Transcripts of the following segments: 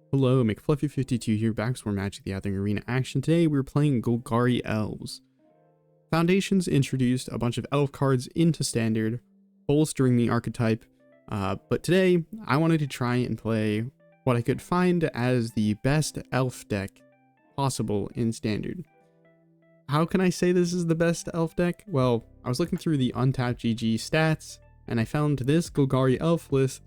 Hello, McFluffy52 here, back with more Magic the Gathering Arena action. Today we're playing Golgari Elves. Foundations introduced a bunch of elf cards into Standard, bolstering the archetype, but today I wanted to try and play what I could find as the best elf deck possible in Standard. How can I say this is the best elf deck? Well, I was looking through the Untapped GG stats, and I found this Golgari Elf list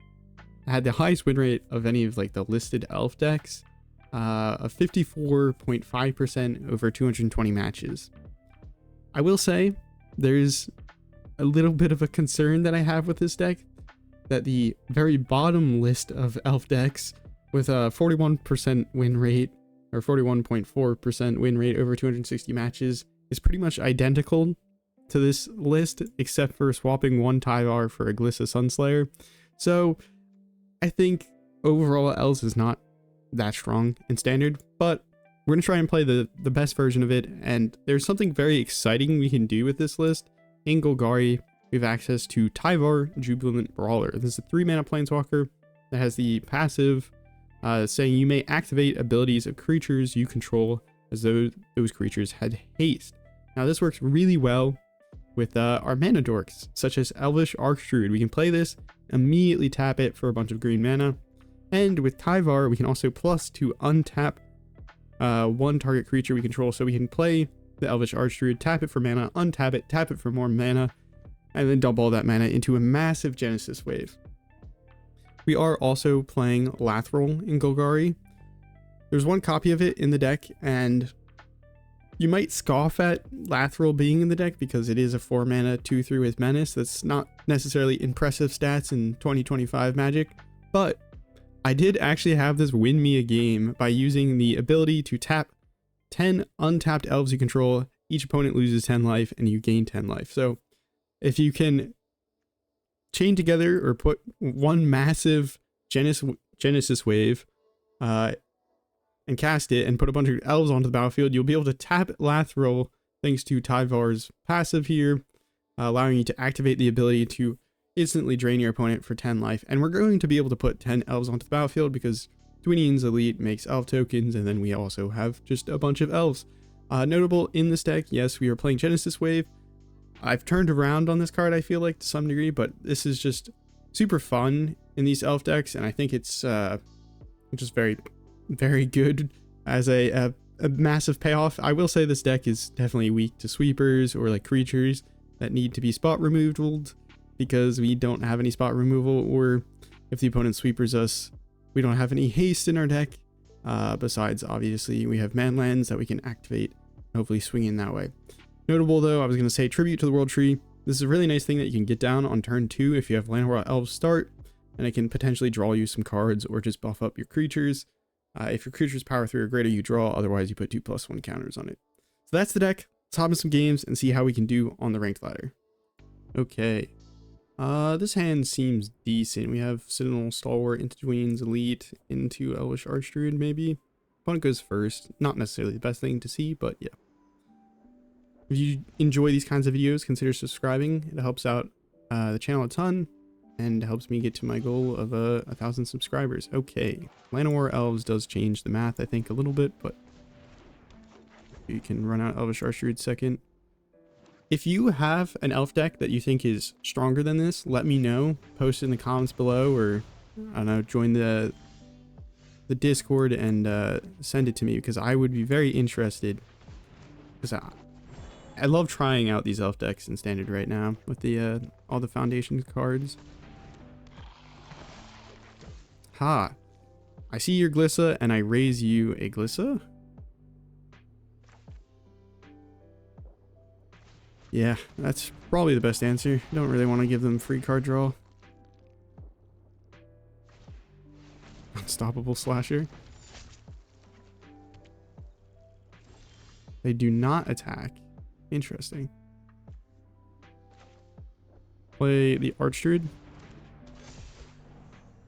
had the highest win rate of any of like the listed elf decks, of 54.5% over 220 matches. I will say there's a little bit of a concern that I have with this deck, that the very bottom list of elf decks with a 41% win rate or 41.4% win rate over 260 matches is pretty much identical to this list, except for swapping one Tyvar for a Glissa Sunslayer. So I think overall Elves is not that strong in Standard, but we're going to try and play the best version of it, and there's something very exciting we can do with this list. In Golgari, we have access to Tyvar, Jubilant, Brawler. This is a 3-mana planeswalker that has the passive saying you may activate abilities of creatures you control as though those creatures had haste. Now this works really well with our mana dorks, such as Elvish Archdruid. We can play this, immediately tap it for a bunch of green mana, and with Tyvar we can also plus to untap one target creature we control, so we can play the Elvish Archdruid, tap it for mana, untap it, tap it for more mana, and then dump all that mana into a massive Genesis wave. We are also playing Lathril in Golgari. There's one copy of it in the deck, and you might scoff at Lathril being in the deck because it is a 4-mana 2/3 with Menace. That's not necessarily impressive stats in 2025 Magic, but I did actually have this win me a game by using the ability to tap 10 untapped elves you control. Each opponent loses 10 life and you gain 10 life. So if you can chain together or put one massive Genesis wave and cast it and put a bunch of elves onto the battlefield, you'll be able to tap Lathril thanks to Tyvar's passive here, allowing you to activate the ability to instantly drain your opponent for 10 life. And we're going to be able to put 10 elves onto the battlefield because Dwynen's Elite makes elf tokens, and then we also have just a bunch of elves. Notable in this deck, yes, we are playing Genesis Wave. I've turned around on this card, I feel like, to some degree, but this is just super fun in these elf decks, and I think it's just very, very good as a massive payoff. I will say this deck is definitely weak to sweepers or like creatures that need to be spot removed, because we don't have any spot removal, or if the opponent sweepers us, we don't have any haste in our deck. Besides, obviously, we have manlands that we can activate and hopefully swing in that way. Notable though, I was going to say Tribute to the World Tree. This is a really nice thing that you can get down on turn 2 if you have Llanowar Elves start, and it can potentially draw you some cards or just buff up your creatures. If your creature's power 3 or greater, you draw, otherwise you put 2/1 counters on it. So that's the deck. Let's hop in some games and see how we can do on the ranked ladder. Okay. This hand seems decent. We have Citanul Stalwart into Dwynen's Elite into Elvish Archdruid, maybe. Opponent goes first. Not necessarily the best thing to see, but yeah. If you enjoy these kinds of videos, consider subscribing. It helps out the channel a ton and helps me get to my goal of 1,000 subscribers. Okay, Llanowar Elves does change the math, I think, a little bit, but you can run out Elvish Archdruid second. If you have an elf deck that you think is stronger than this, let me know. Post it in the comments below, or I don't know, join the Discord and send it to me, because I would be very interested, because I love trying out these elf decks in Standard right now with the all the foundation cards. Ha! I see your Glissa and I raise you a Glissa? Yeah, that's probably the best answer. Don't really want to give them free card draw. Unstoppable Slasher. They do not attack. Interesting. Play the Archdruid.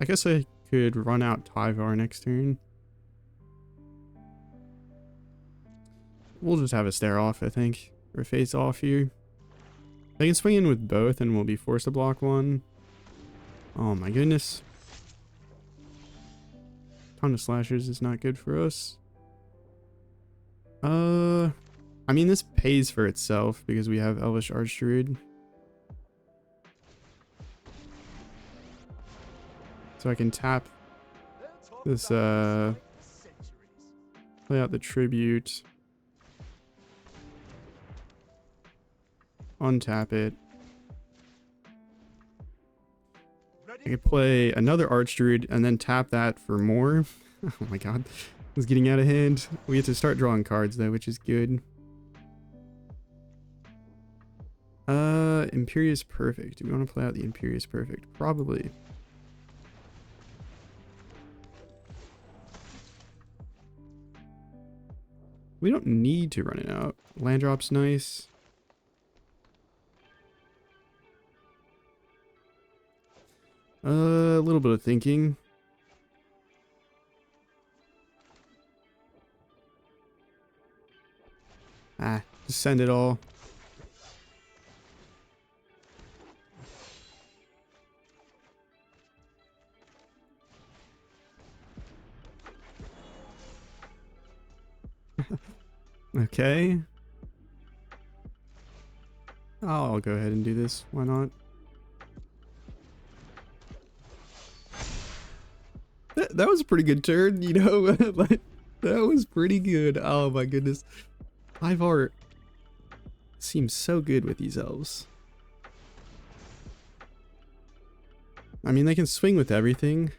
I guess I could run out Tyvar next turn. We'll just have a stare off, I think. Or face off here. I can swing in with both and we'll be forced to block one. Oh my goodness. Ton of slashers is not good for us. I mean, this pays for itself because we have Elvish Archdruid. So I can tap this, play out the tribute. Untap it. I could play another Archdruid and then tap that for more. Oh my god. It's getting out of hand. We get to start drawing cards though, which is good. Imperious Perfect. Do we want to play out the Imperious Perfect? Probably. We don't need to run it out. Land drop's nice. A little bit of thinking. Just send it all. Okay. I'll go ahead and do this. Why not? That was a pretty good turn, you know? Like, that was pretty good. Oh my goodness. Tyvar seems so good with these elves. I mean, they can swing with everything.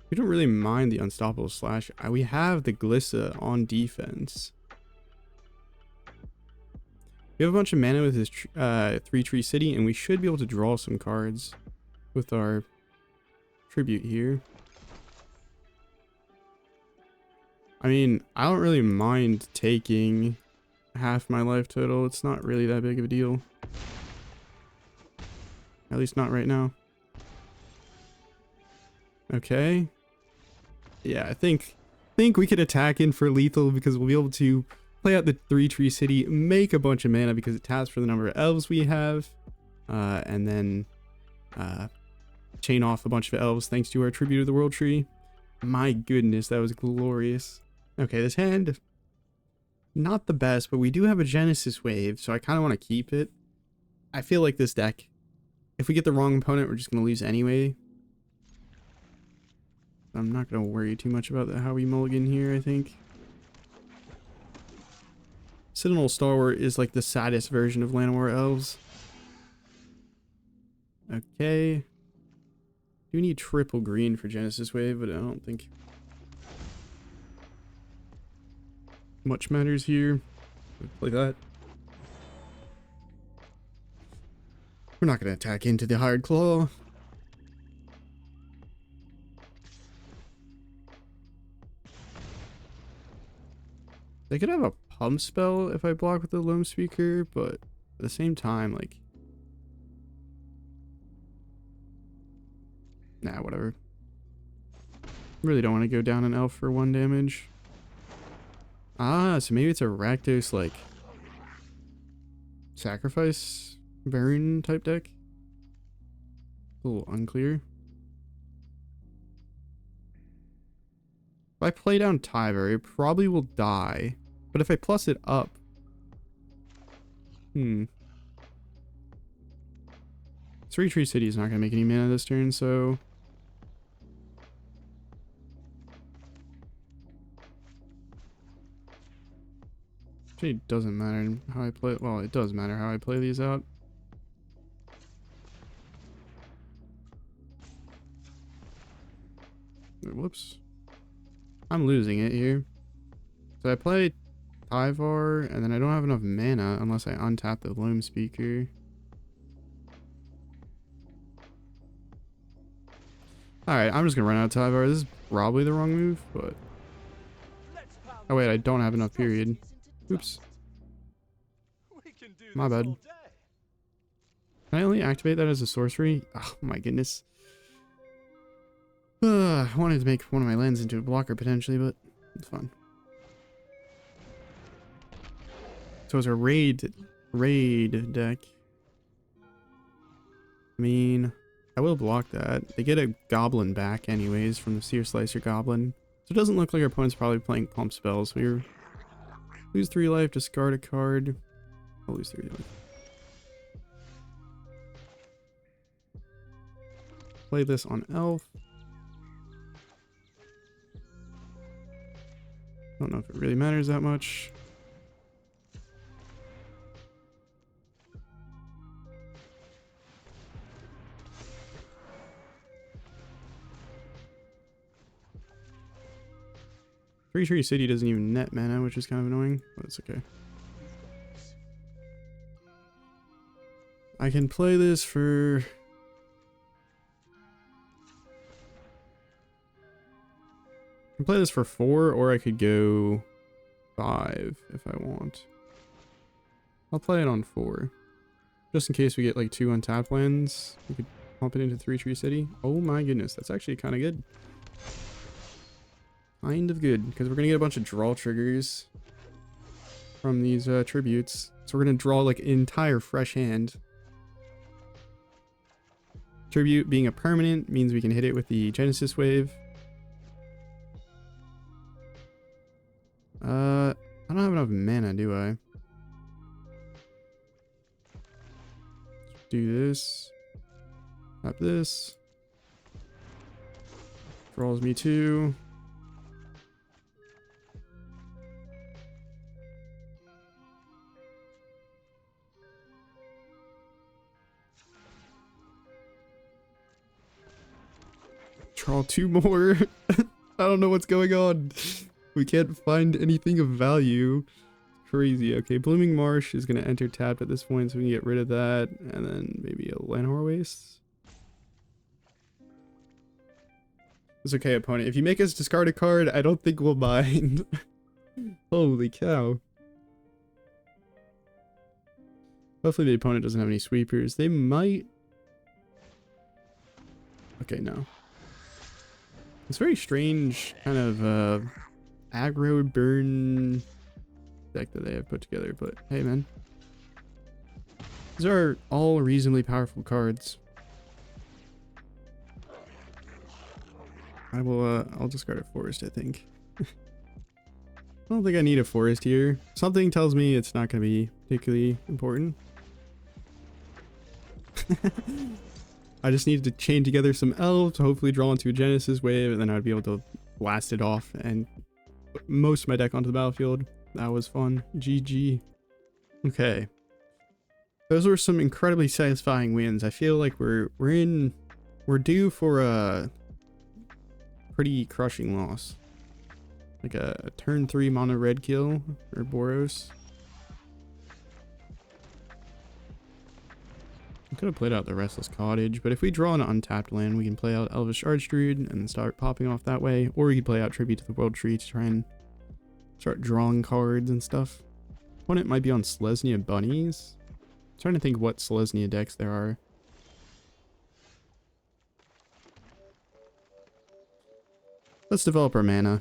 We don't really mind the Unstoppable Slash. We have the Glissa on defense. We have a bunch of mana with this 3-tree city, and we should be able to draw some cards with our tribute here. I mean, I don't really mind taking half my life total. It's not really that big of a deal. At least not right now. Okay. Yeah, I think we could attack in for lethal because we'll be able to play out the 3-tree city, make a bunch of mana because it taps for the number of elves we have, and then chain off a bunch of elves thanks to our Tribute of the World Tree. My goodness, that was glorious. Okay, this hand, not the best, but we do have a Genesis Wave, so I kind of want to keep it. I feel like this deck, if we get the wrong opponent, we're just going to lose anyway. I'm not going to worry too much about how we mulligan here, I think. Citanul Stalwart is like the saddest version of Llanowar Elves. Okay. Do need triple green for Genesis Wave, but I don't think much matters here. Play that. We're not going to attack into the Hired Claw. They could have a pump spell if I block with the Loamspeaker, but at the same time, like... Nah, whatever. Really don't want to go down an elf for 1 damage. Ah, so maybe it's a Rakdos, like... Sacrifice Baron type deck? A little unclear. If I play down Tyvar, it probably will die. But if I plus it up... 3-tree city is not going to make any mana this turn, so... Actually, it doesn't matter how I play... Well, it does matter how I play these out. Whoops. I'm losing it here. So I play Tyvar, and then I don't have enough mana unless I untap the Loamspeaker. Alright, I'm just gonna run out of Tyvar. This is probably the wrong move, but... Oh wait, I don't have enough period. Oops. My bad. Can I only activate that as a sorcery? Oh my goodness. I wanted to make one of my lands into a blocker potentially, but it's fun. So it's a raid deck. I mean, I will block that. They get a goblin back anyways from the Seer Slicer goblin. So it doesn't look like our opponent's probably playing pump spells. We lose 3 life, discard a card. I'll lose 3 life. Play this on Elf. Don't know if it really matters that much. Pretty sure City doesn't even net mana, which is kind of annoying, but it's okay. I can play this for... I can play this for 4, or I could go 5 if I want. I'll play it on 4. Just in case we get like 2 untapped lands, we could pump it into 3-tree City. Oh my goodness, that's actually kind of good. Kind of good, because we're going to get a bunch of draw triggers from these tributes. So we're going to draw like an entire fresh hand. Tribute being a permanent means we can hit it with the Genesis Wave. I don't have enough mana, do I? Let's do this. Tap this. Draws me 2. Draw 2 more. I don't know what's going on. We can't find anything of value. Crazy. Okay, Blooming Marsh is going to enter tapped at this point, so we can get rid of that. And then maybe a Llanowar Wastes. It's okay, opponent. If you make us discard a card, I don't think we'll mind. Holy cow. Hopefully the opponent doesn't have any sweepers. They might... Okay, no. It's very strange kind of aggro burn deck that they have put together, but hey man. These are all reasonably powerful cards. I'll discard a forest, I think. I don't think I need a forest here. Something tells me it's not going to be particularly important. I just needed to chain together some elves, hopefully draw into a Genesis Wave, and then I'd be able to blast it off and put most of my deck onto the battlefield. That was fun. GG. Okay. Those were some incredibly satisfying wins. I feel like we're due for a pretty crushing loss. Like a turn 3 mono red kill for Boros. I could have played out the Restless Cottage, but if we draw an untapped land, we can play out Elvish Archdruid and start popping off that way, or we could play out Tribute to the World Tree to try and start drawing cards and stuff. Opponent might be on Selesnya Bunnies. I'm trying to think what Selesnya decks there are. Let's develop our mana.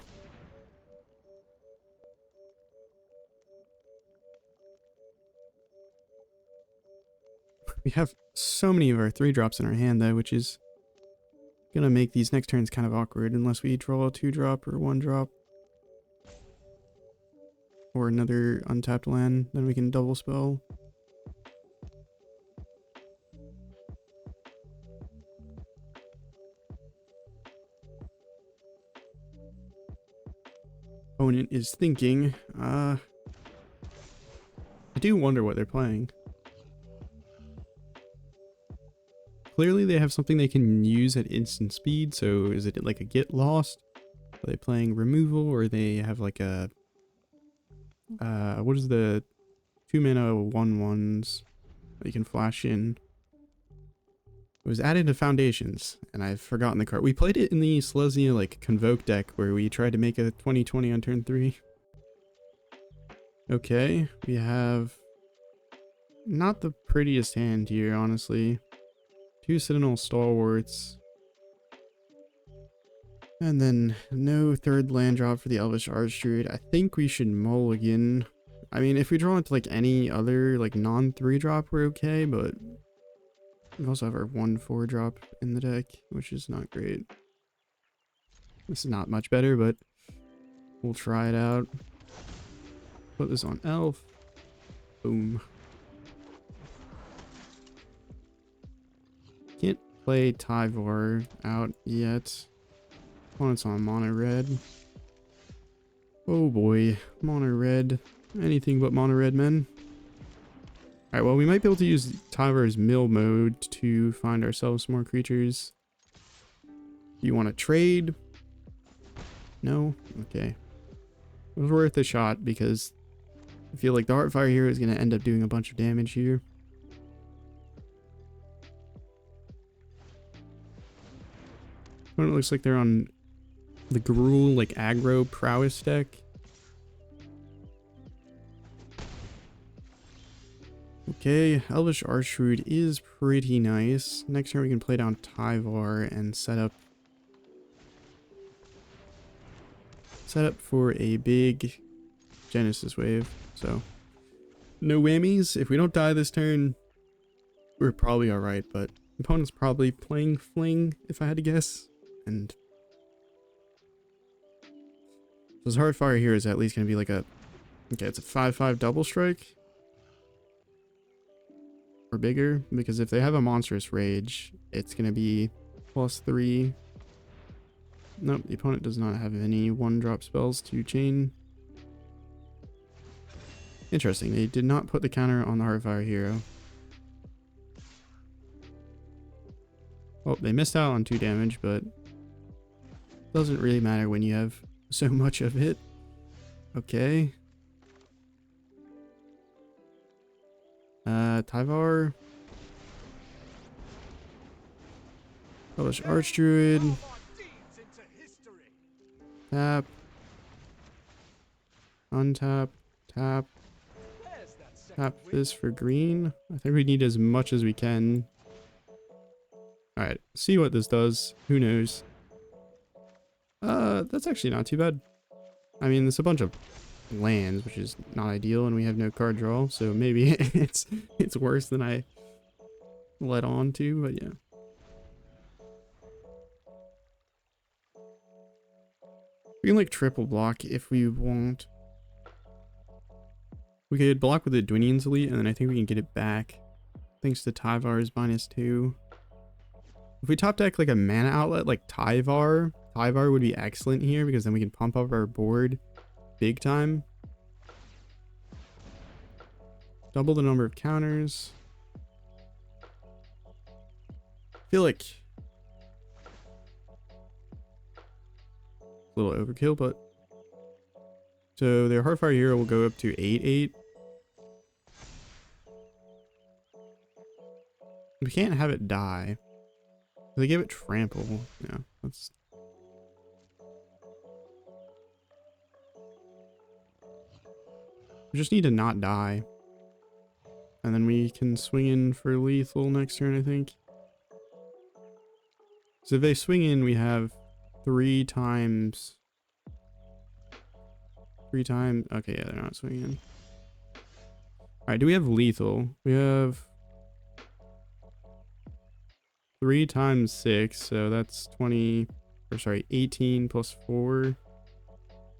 We have so many of our 3-drops in our hand though, which is gonna make these next turns kind of awkward unless we draw a 2-drop or 1-drop. Or another untapped land, then we can double spell. Opponent is thinking. I do wonder what they're playing. Clearly they have something they can use at instant speed, so is it like a get lost? Are they playing removal, or they have like a what is the 2-mana 1/1s that you can flash in? It was added to Foundations, and I've forgotten the card. We played it in the Selesnya like Convoke deck where we tried to make a 20/20 on turn 3. Okay, we have not the prettiest hand here, honestly. 2 Citanul Stalwarts. And then no 3rd land drop for the Elvish Archdruid. I think we should mulligan. I mean, if we draw into like any other like non-3 drop, we're okay, but We also have our 1/4 drop in the deck, which is not great. This is not much better, but we'll try it out. Put this on Elf. Boom. Can't play Tyvar out yet. Opponent's on mono red. Oh boy, mono red. Anything but mono red, men. Alright, well, we might be able to use Tyvar's mill mode to find ourselves more creatures. You want to trade? No? Okay. It was worth a shot because I feel like the Heartfire hero is going to end up doing a bunch of damage here. It looks like they're on the Gruul, like aggro prowess deck. Okay, Elvish Archdruid is pretty nice. Next turn we can play down Tyvar and set up for a big Genesis wave. So no whammies. If we don't die this turn, we're probably alright, but opponent's probably playing Fling, if I had to guess. And this Heartfire here is at least going to be like a... Okay, it's a 5/5 double strike. Or bigger, because if they have a monstrous rage, it's going to be +3. Nope, the opponent does not have any 1-drop spells to chain. Interesting, they did not put the counter on the Heartfire hero. Oh, they missed out on 2 damage, but doesn't really matter when you have so much of it. Okay. Tyvar. Elvish Archdruid. Tap. Untap. Tap. Tap this for green. I think we need as much as we can. Alright, see what this does. Who knows? That's actually not too bad. I mean, there's a bunch of lands, which is not ideal, and we have no card draw, so maybe it's worse than I let on to, but yeah. We can like triple block if we want. We could block with the Dwynen's Elite, and then I think we can get it back thanks to Tyvar's -2. If we top deck like a mana outlet like Tyvar would be excellent here, because then we can pump up our board big time. Double the number of counters. I feel like a little overkill, but so their Heartfire hero will go up to 8/8. We can't have it die. They give it trample. Yeah, that's... We just need to not die. And then we can swing in for lethal next turn, I think. So if they swing in, we have 3 times... 3 times... Okay, yeah, they're not swinging in. Alright, do we have lethal? We have 3 times 6, so that's 20... Or sorry, 18 plus 4.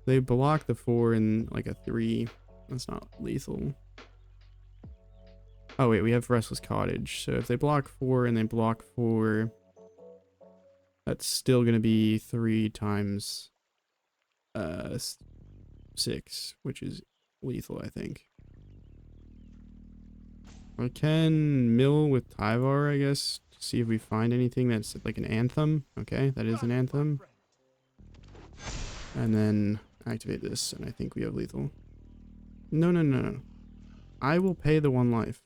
They block the 4 and like a 3. That's not lethal. Oh wait, we have Restless Cottage. So if they block 4 and they block 4, that's still going to be 3 times 6, which is lethal, I think. I can mill with Tyvar, I guess, to see if we find anything that's like an Anthem. Okay, that is an Anthem. And then activate this, and I think we have lethal. No, no, no, no. I will pay the 1 life.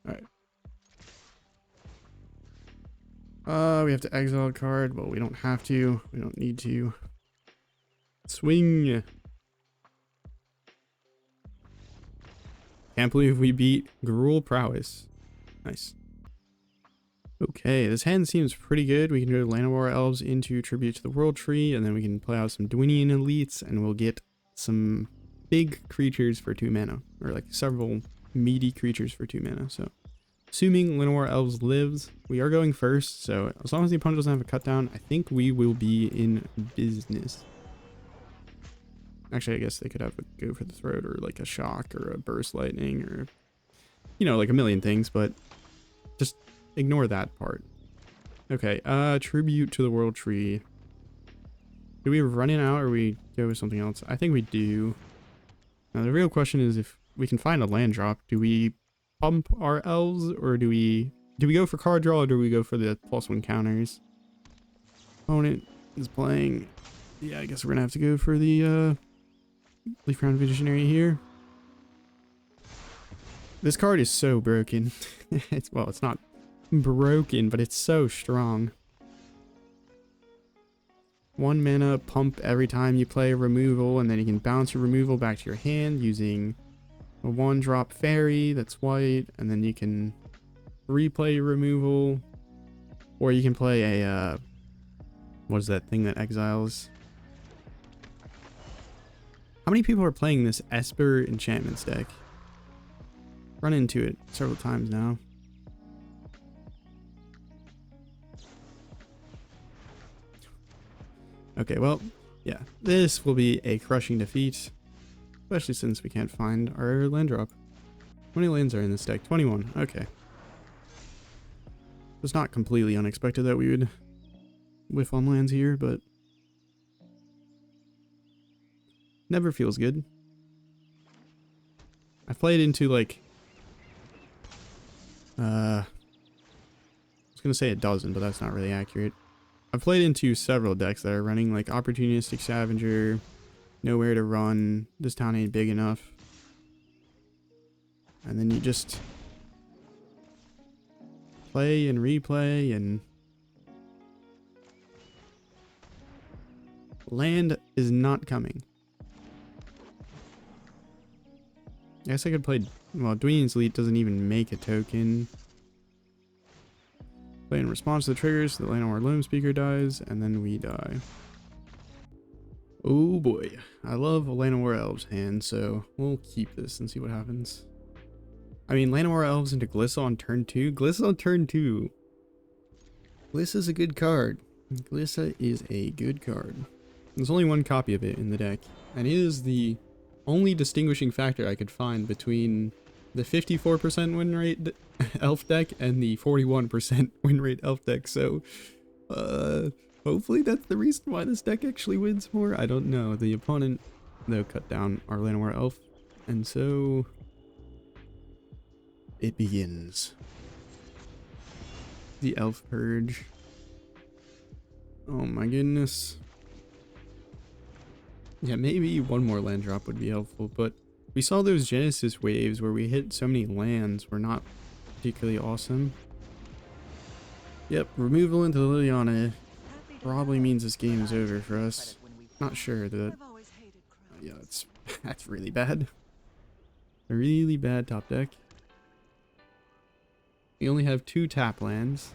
Alright. We have to exile a card. Well, we don't have to. We don't need to. Swing. Can't believe we beat Gruul Prowess. Nice. Okay, this hand seems pretty good. We can go to Llanowar Elves into Tribute to the World Tree, and then we can play out some Dwynen Elites, and we'll get some big creatures for 2 mana, or like several meaty creatures for 2 mana. So assuming Llanowar Elves lives, we are going first, so as long as the opponent doesn't have a cut down, I think we will be in business. Actually, I guess they could have a go for the throat, or like a shock, or a burst lightning, or, you know, like a million things, but just ignore that part. Okay, tribute to the world tree. Do we run it out, or we go with something else? I think we do. Now the real question is if we can find a land drop. Do we pump our elves, or do we go for card draw, or do we go for the +1 counters? Opponent is playing. Yeah, I guess we're gonna have to go for the Leaf Crown Visionary here. This card is so broken. It's not broken, but it's so strong. 1 mana pump every time you play a removal, and then you can bounce your removal back to your hand using a 1-drop fairy that's white, and then you can replay your removal, or you can play a what is that thing that exiles? How many people are playing this Esper Enchantments deck? Run into it several times now. Okay, well, yeah, this will be a crushing defeat, especially since we can't find our land drop. How many lands are in this deck? 21. Okay. It's not completely unexpected that we would whiff on lands here, but never feels good. I've played into like I was gonna say a dozen, but that's not really accurate. I've played into several decks that are running like Opportunistic Scavenger, Nowhere to Run, This Town Ain't Big Enough, and then you just play and replay, and land is not coming. I guess I could play, well, Dwynen's Elite doesn't even make a token. Play in response to the triggers, the Llanowar Loamspeaker dies, and then we die. Oh boy, I love a Llanowar Elves hand, so we'll keep this and see what happens. I mean, Llanowar Elves into Glissa on turn 2? Glissa on turn 2. Glissa's a good card. Glissa is a good card. There's only one copy of it in the deck, and it is the only distinguishing factor I could find between the 54% win rate elf deck and the 41% win rate elf deck. So hopefully that's the reason why this deck actually wins more. I don't know. The opponent, though, cut down our Llanowar Elf, and so it begins. The Elf Purge. Oh my goodness. Yeah, maybe one more land drop would be helpful, but we saw those Genesis waves where we hit so many lands were not particularly awesome. Yep, removal into Liliana probably means this game is over for us. Not sure that. Yeah, that's really bad. A really bad top deck. We only have 2 tap lands.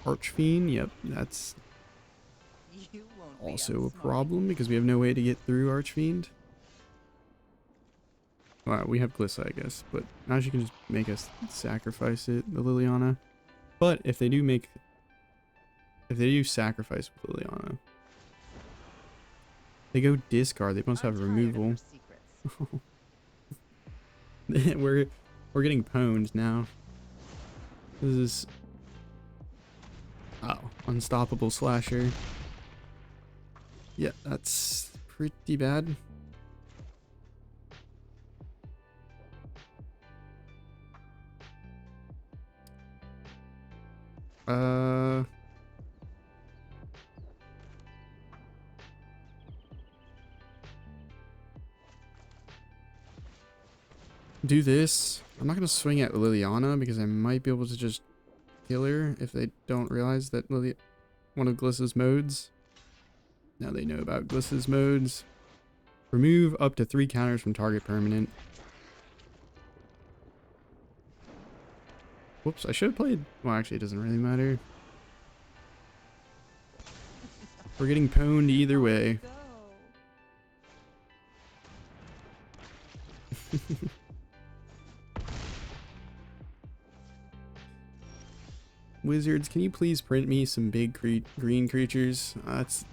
Archfiend, yep, that's also a problem because we have no way to get through Archfiend. Wow, we have Glissa, I guess, but now she can just make us sacrifice it, the Liliana. But if they do sacrifice with Liliana, they go discard. They must have removal. We're getting pwned now. This is Unstoppable Slasher. Yeah, that's pretty bad. Do this. I'm not gonna swing at Liliana because I might be able to just kill her if they don't realize that one of Glissa's modes. Now they know about Glissa's modes. Remove up to 3 counters from target permanent. Whoops, I should have played. Well, actually, it doesn't really matter. We're getting pwned either way. Wizards, can you please print me some big green creatures?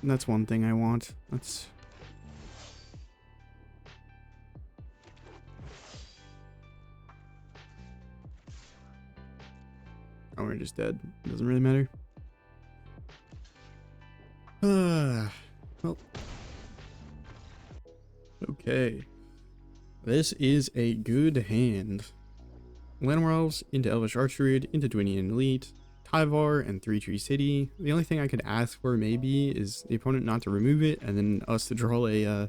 That's one thing I want. That's... Oh, we're just dead. Doesn't really matter. Well. Okay. This is a good hand. Llanowar Elves into Elvish Archdruid, into Dwynen Elite, Tyvar, and 3-Tree City. The only thing I could ask for maybe is the opponent not to remove it, and then us to draw a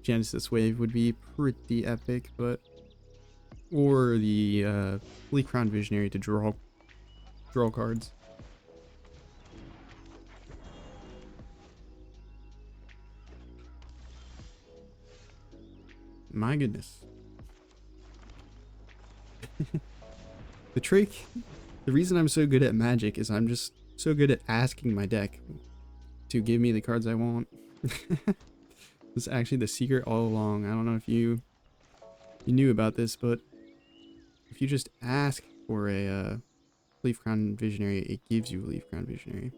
Genesis Wave would be pretty epic, but... Or the Bleak Crown Visionary to draw cards. My goodness. The reason I'm so good at Magic is I'm just so good at asking my deck to give me the cards I want. This is actually the secret all along. I don't know if you knew about this, but if you just ask for a Leaf Crown Visionary, it gives you a Leaf Crown Visionary.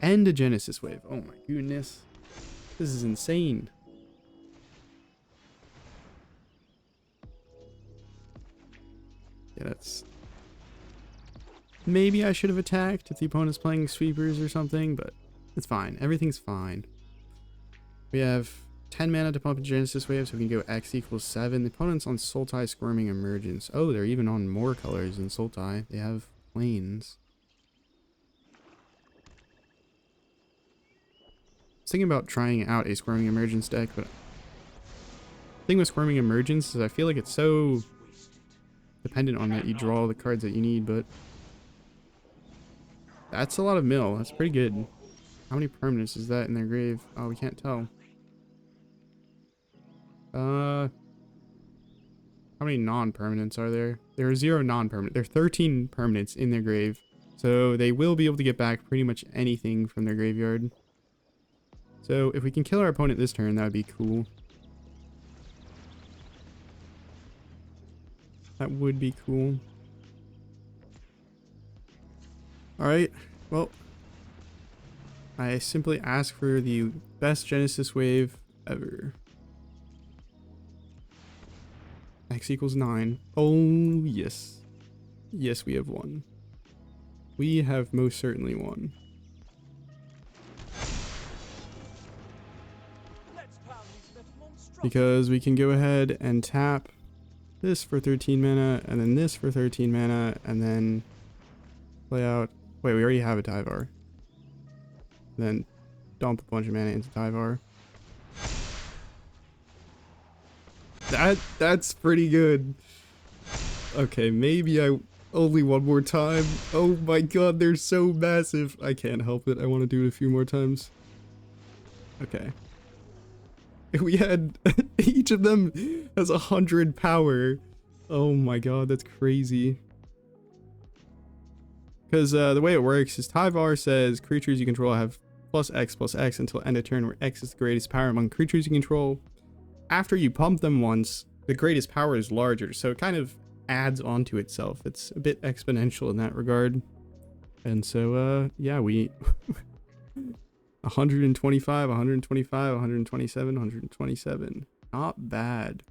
And a Genesis Wave. Oh my goodness. This is insane. Yeah, that's... Maybe I should have attacked if the opponent's playing sweepers or something, but it's fine. Everything's fine. We have 10 mana to pump a Genesis Wave, so we can go X equals 7. The opponent's on Sultai, Squirming, Emergence. Oh, they're even on more colors than Sultai. They have planes. I was thinking about trying out a Squirming Emergence deck, but the thing with Squirming Emergence is I feel like it's so dependent on that you draw the cards that you need, but that's a lot of mill. That's pretty good. How many permanents is that in their grave? Oh, we can't tell. How many non-permanents are there? There are 0 non-permanent. There are 13 permanents in their grave, so they will be able to get back pretty much anything from their graveyard. So if we can kill our opponent this turn, that would be cool. That would be cool. Alright, well, I simply ask for the best Genesis Wave ever. X equals 9. Oh, yes. Yes, we have won. We have most certainly won. Because we can go ahead and tap this for 13 mana, and then this for 13 mana, and then play out... Wait, we already have a Tyvar. Then dump a bunch of mana into Tyvar. That's pretty good. Okay, maybe only one more time. Oh my god, they're so massive. I can't help it. I want to do it a few more times. Okay. We had... each of them has 100 power. Oh my god, that's crazy. Because the way it works is Tyvar says creatures you control have +X until end of turn, where X is the greatest power among creatures you control. After you pump them once, the greatest power is larger, so it kind of adds onto itself. It's a bit exponential in that regard. And so, yeah, we... 125, 125, 127, 127. Not bad.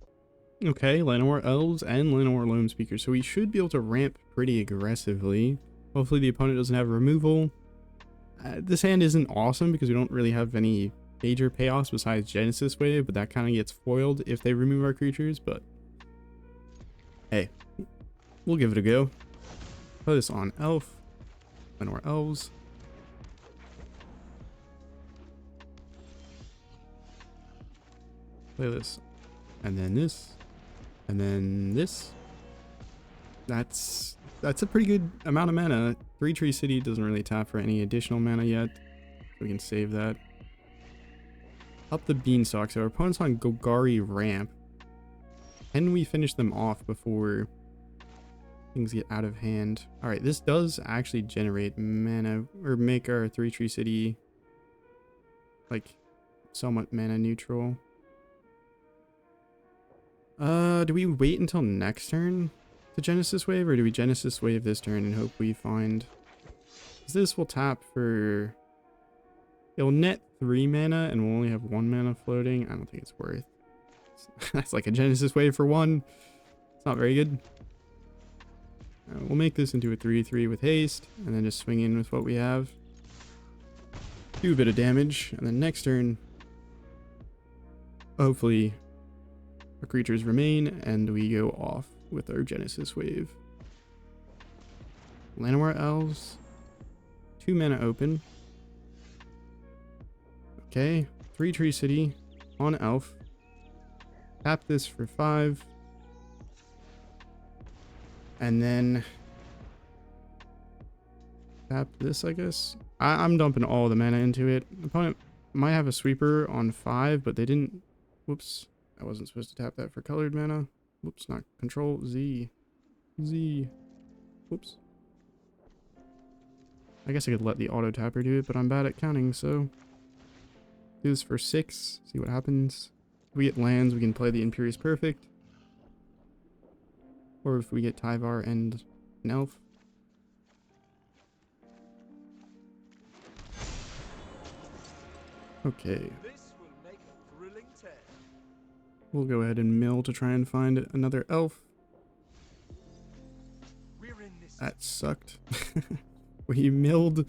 Okay, Llanowar Elves and Llanowar Loamspeaker. So we should be able to ramp pretty aggressively. Hopefully the opponent doesn't have removal. This hand isn't awesome because we don't really have any major payoffs besides Genesis Wave, but that kind of gets foiled if they remove our creatures, but hey, we'll give it a go. Put this on Elf, Llanowar Elves. Play this, and then this, and then this. That's a pretty good amount of mana. 3-Tree City doesn't really tap for any additional mana yet, so we can save that. Up the Beanstalk. So our opponent's on Golgari ramp. Can we finish them off before things get out of hand? Alright, this does actually generate mana, or make our 3-Tree City like somewhat mana neutral. Do we wait until next turn? to Genesis Wave, or do we Genesis Wave this turn and hope we find... Because this will tap for... It'll net 3 mana and we'll only have 1 mana floating. I don't think it's worth. That's like a Genesis Wave for 1. It's not very good. We'll make this into a 3/3 with haste, and then just swing in with what we have. Do a bit of damage, and then next turn, hopefully our creatures remain, and we go off with our Genesis Wave. Llanowar Elves, 2 mana open. Okay, 3 Tree City on Elf. Tap this for 5. And then tap this, I guess. I'm dumping all the mana into it. The opponent might have a sweeper on 5, but they didn't. Whoops. I wasn't supposed to tap that for colored mana. Whoops, not control. Z. Whoops. I guess I could let the auto tapper do it, but I'm bad at counting, so. Do this for 6. See what happens. If we get lands, we can play the Imperious Perfect. Or if we get Tyvar and an elf. Okay. This will make a thrilling tale. We'll go ahead and mill to try and find another elf. We're in this. That sucked. We milled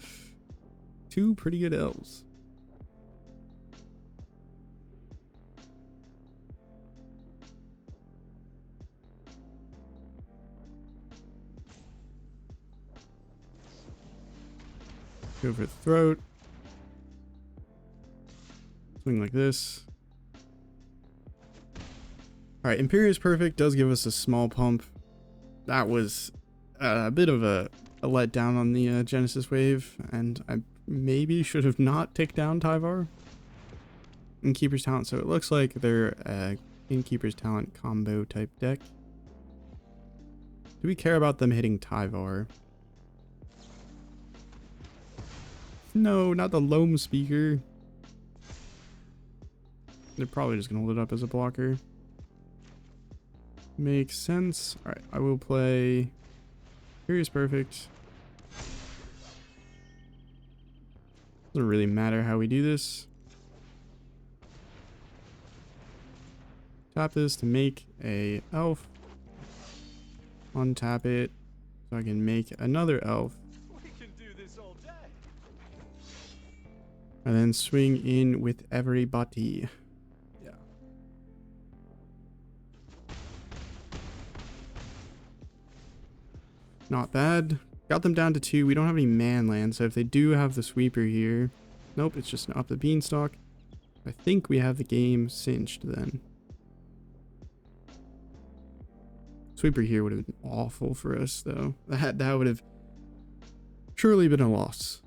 2 pretty good elves. Go for the throat. Swing like this. Alright, Imperious Perfect does give us a small pump. That was a bit of a letdown on the Genesis Wave, and I maybe should have not ticked down Tyvar. Innkeeper's Talent, so it looks like they're a Innkeeper's Talent combo type deck. Do we care about them hitting Tyvar? No, not the Loamspeaker. They're probably just gonna hold it up as a blocker. Makes sense. Alright, I will play Imperious Perfect. Doesn't really matter how we do this. Tap this to make a elf. Untap it so I can make another elf. And then swing in with everybody. Yeah. Not bad. Got them down to 2. We don't have any man land, so if they do have the sweeper here... Nope, it's just up the beanstalk. I think we have the game cinched then. Sweeper here would have been awful for us, though. That would have surely been a loss.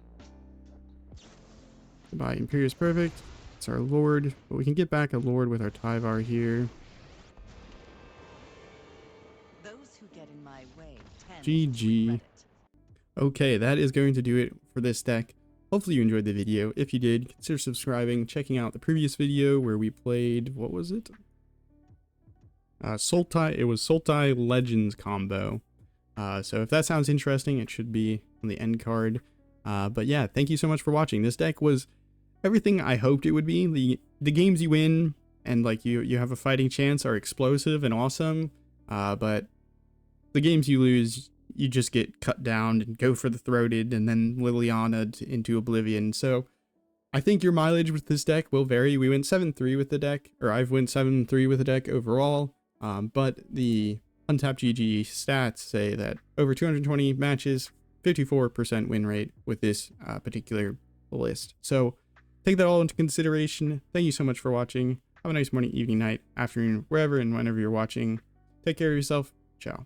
By Imperious Perfect. It's our Lord, but we can get back a Lord with our Tyvar here. Those who get in my way GG. Okay, that is going to do it for this deck. Hopefully you enjoyed the video. If you did, consider subscribing, checking out the previous video where we played, what was it? Sultai. It was Sultai Legends combo. So if that sounds interesting, it should be on the end card. But yeah, thank you so much for watching. This deck was everything I hoped it would be. The games you win and like you have a fighting chance are explosive and awesome. But the games you lose, you just get cut down and go for the throated and then Liliana'd into oblivion. So I think your mileage with this deck will vary. We went 7-3 with the deck, or I've went 7-3 with the deck overall. But the Untapped GG stats say that over 220 matches, 54% win rate with this particular list. So take that all into consideration. Thank you so much for watching. Have a nice morning, evening, night, afternoon, wherever and whenever you're watching. Take care of yourself. Ciao.